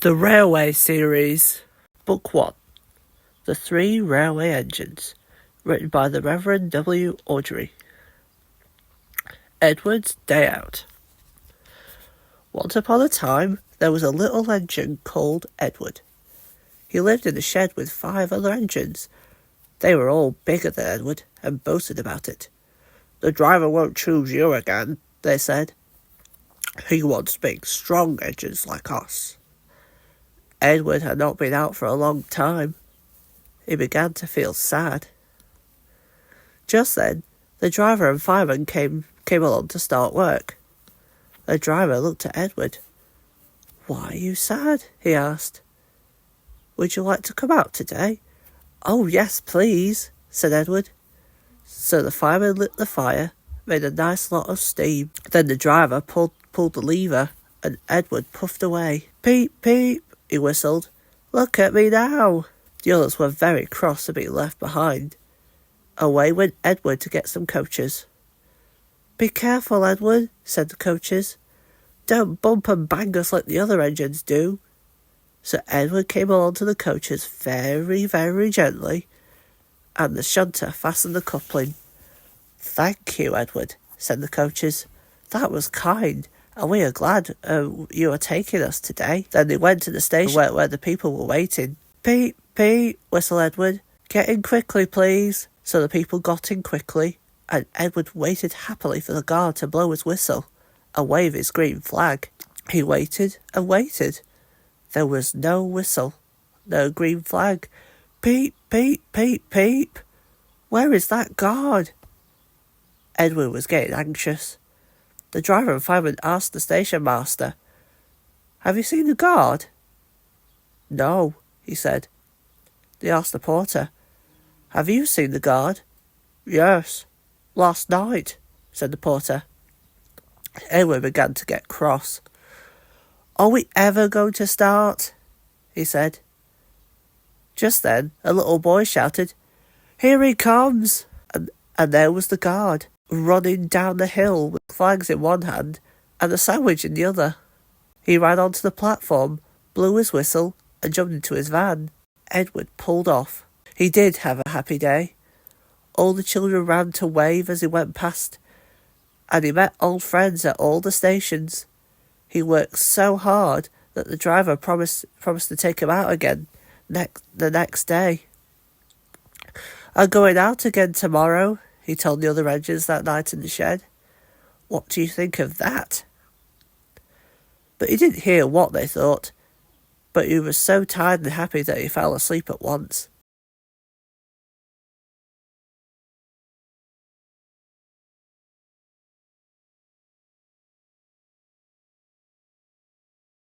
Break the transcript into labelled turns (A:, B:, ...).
A: The Railway Series, Book 1, The 3 Railway Engines, written by the Reverend W. Awdry. Edward's Day Out. Once upon a time, there was a little engine called Edward. He lived in a shed with 5 other engines. They were all bigger than Edward and boasted about it. "The driver won't choose you again," they said. "He wants big, strong engines like us." Edward had not been out for a long time. He began to feel sad. Just then, the driver and fireman came along to start work. The driver looked at Edward. "Why are you sad?" he asked. "Would you like to come out today?" "Oh, yes, please," said Edward. So the fireman lit the fire, made a nice lot of steam. Then the driver pulled the lever, and Edward puffed away. "Peep, peep," he whistled. "Look at me now." The others were very cross at being left behind. Away went Edward to get some coaches. "Be careful, Edward," said the coaches. "Don't bump and bang us like the other engines do." So Edward came along to the coaches very, very gently, and the shunter fastened the coupling. "Thank you, Edward," said the coaches. "That was kind, and we are glad you are taking us today." Then they went to the station where the people were waiting. "Peep, peep," whistled Edward. "Get in quickly, please." So the people got in quickly, and Edward waited happily for the guard to blow his whistle and wave his green flag. He waited and waited. There was no whistle, no green flag. "Peep, peep, peep, peep. Where is that guard?" Edward was getting anxious. The driver and fireman asked the station master, "Have you seen the guard?" "No," he said. They asked the porter, "Have you seen the guard?" "Yes, last night," said the porter. Edward began to get cross. "Are we ever going to start?" he said. Just then a little boy shouted, "Here he comes!" And there was the guard, running down the hill with flags in one hand and a sandwich in the other. He ran onto the platform, blew his whistle, and jumped into his van. Edward pulled off. He did have a happy day. All the children ran to wave as he went past, and he met old friends at all the stations. He worked so hard that the driver promised to take him out again the next day. "I'm going out again tomorrow," he told the other engines that night in the shed. "What do you think of that?" But he didn't hear what they thought, but he was so tired and happy that he fell asleep at once.